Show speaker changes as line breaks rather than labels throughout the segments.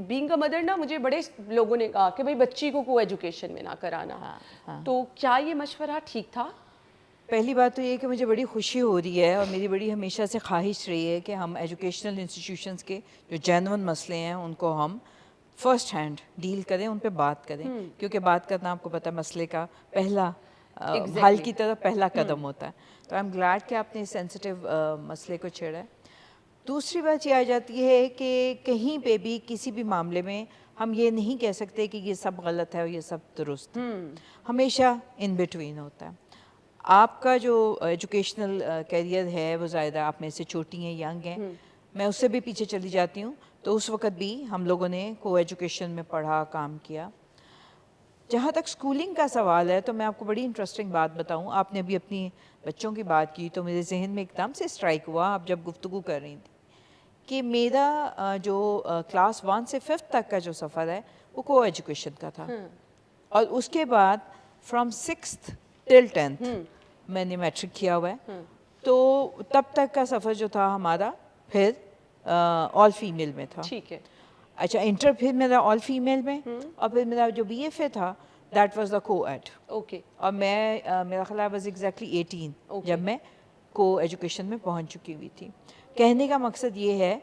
Being a mother ना, मुझे बड़े लोगों ने कहा कि भाई बच्ची को एजुकेशन में ना कराना। तो क्या ये मशवरा ठीक था?
पहली बात तो ये कि मुझे बड़ी खुशी हो रही है और मेरी बड़ी हमेशा से ख्वाहिश रही है कि हम एजुकेशनल इंस्टीट्यूशंस के जो जेन्युइन मसले हैं उनको हम फर्स्ट हैंड डील करें, उन पे बात करें, क्योंकि बात करना आपको पता है मसले का पहला हल की तरफ पहला कदम होता है। तो आई एम ग्लैड कि आपने इस सेंसिटिव मसले को छेड़ा है। दूसरी बात ये आ जाती है कि कहीं पे भी किसी भी मामले में हम ये नहीं कह सकते कि ये सब गलत है और ये सब दुरुस्त है, हमेशा इन बिटवीन होता है। आपका जो एजुकेशनल करियर है वो ज़्यादा आप में से छोटी हैं, यंग हैं, मैं उससे भी पीछे चली जाती हूँ, तो उस वक़्त भी हम लोगों ने को एजुकेशन में पढ़ा, काम किया। जहाँ तक स्कूलिंग का सवाल है तो मैं आपको बड़ी इंटरेस्टिंग बात बताऊँ। आपने अभी अपनी बच्चों की बात की तो मेरे जहन में एकदम से स्ट्राइक हुआ आप जब गुफ्तगू कर रही थी कि मेरा जो क्लास 1 से 5th तक का जो सफ़र है वो को एजुकेशन का था, और उसके बाद फ्रॉम 6th टिल 10th मैंने मैट्रिक किया हुआ है। तो तब तक का सफ़र जो था हमारा फिर ऑल फीमेल में था।
ठीक है।
अच्छा, इंटर फिर मेरा ऑल फीमेल में, और फिर मेरा जो बीएफए था दैट वाज द को एड।
ओके।
और मैं मेरा ख्याल वाज एग्जैक्टली 18 जब मैं को एजुकेशन में पहुंच चुकी हुई थी। कहने का मकसद ये है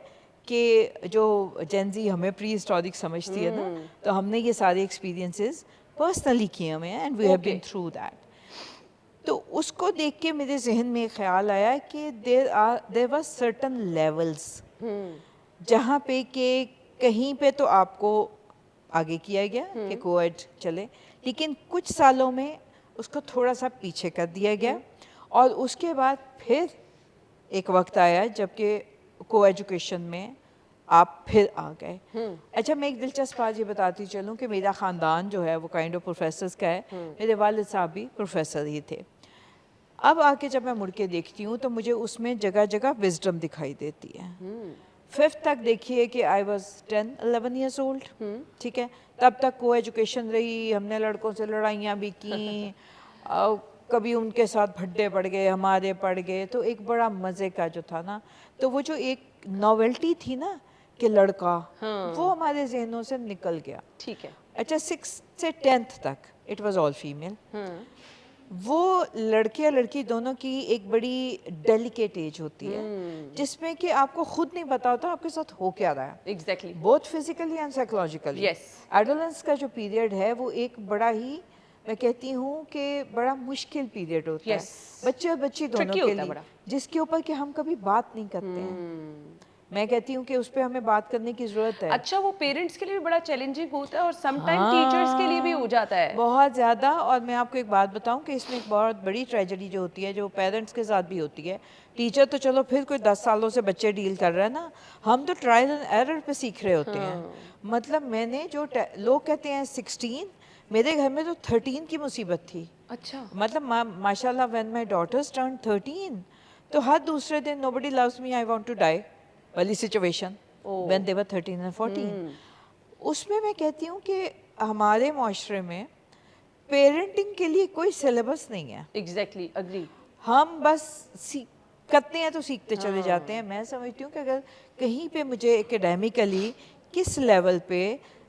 कि जो जेनजी हमें प्री हिस्टोरिक समझती है ना, तो हमने ये सारे एक्सपीरियंसेस पर्सनली किए हुए हैं and we have been through that. तो उसको देख के मेरे जहन में ख्याल आया कि देयर वर सर्टन लेवल्स जहाँ पे कि कहीं पे तो आपको आगे किया गया कि कोएड चले, लेकिन कुछ सालों में उसको थोड़ा सा पीछे कर दिया गया, और उसके बाद फिर एक वक्त आया जबकि को एजुकेशन में आप फिर आ गए। अच्छा, मैं एक दिलचस्प बात ये बताती चलूँ कि मेरा ख़ानदान जो है वो काइंड ऑफ प्रोफेसर्स का है। मेरे वालिद साहब भी प्रोफेसर ही थे। अब आके जब मैं मुड़ के देखती हूँ तो मुझे उसमें जगह जगह विजडम दिखाई देती है। 5th तक देखिए कि आई वॉज 10-11 ईयर्स ओल्ड, ठीक है, तब तक को एजुकेशन रही, हमने लड़कों से लड़ाइयाँ भी की, कभी उनके साथ भड्डे पड़ गए, हमारे पड़ गए, तो एक बड़ा मज़े का जो था ना, तो वो जो एक नॉवेल्टी थी ना कि लड़का, वो हमारे जहनों से निकल गया।
ठीक है।
अच्छा, 6th से 10th तक इट वाज ऑल फीमेल। वो लड़के या लड़की दोनों की एक बड़ी डेलिकेट एज होती है जिसमें कि आपको खुद नहीं पता होता आपके साथ हो क्या रहा है,
exactly.
Both physically and psychologically.
Yes.
Adolescence का जो पीरियड है वो एक बड़ा ही, मैं कहती हूँ कि बड़ा मुश्किल पीरियड होता
Yes.
है बच्चे और बच्ची दोनों
Tricky
के
होता है
लिए,
बड़ा।
जिसके ऊपर कि हम कभी बात नहीं करते हैं। मैं कहती हूँ कि उस पर हमें बात करने की ज़रूरत है।
अच्छा, वो पेरेंट्स के लिए भी बड़ा चैलेंजिंग होता है और समटाइम टीचर्स के लिए भी हो जाता है।
बहुत ज़्यादा। और मैं आपको एक बात बताऊं कि इसमें एक बहुत बड़ी ट्रेजेडी जो होती है जो पेरेंट्स के साथ भी होती है। टीचर तो चलो फिर कोई 10 सालों से बच्चे डील कर रहा है ना, हम तो ट्रायल एंड एरर पे सीख रहे होते हैं। मतलब मैंने जो लोग कहते हैं 16, मेरे घर में तो 13 की मुसीबत थी।
अच्छा।
मतलब माशाल्लाह व्हेन माय डॉटर्स टर्न 13 तो हर दूसरे दिन nobody loves me I want to die वाली situation when they were 13 and 14। उसमें मैं कहती हूँ कि हमारे माशरे में पेरेंटिंग के लिए कोई सिलेबस नहीं है।
Exactly, agree.
हम बस करते हैं तो सीखते चले जाते हैं। मैं समझती हूँ कि अगर कहीं पे मुझे एकेडमिकली किस लेवल पे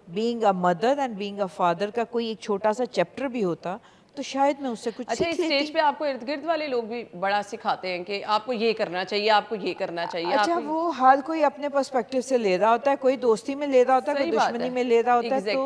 being a mother and being a father का कोई एक छोटा सा चैप्टर भी होता तो शायद मैं उससे कुछ
अच्छा,
सीख
इस
लेती।
स्टेज पे आपको इर्द गिर्द वाले लोग भी बड़ा सिखाते हैं कि आपको ये करना चाहिए, आपको ये करना चाहिए,
अच्छा,
आपको
वो हर कोई अपने पर्सपेक्टिव से ले रहा होता है, कोई दोस्ती में ले रहा होता है, कोई
सही बात
दुश्मनी
है।
में ले रहा होता है। तो
एग्जैक्टली।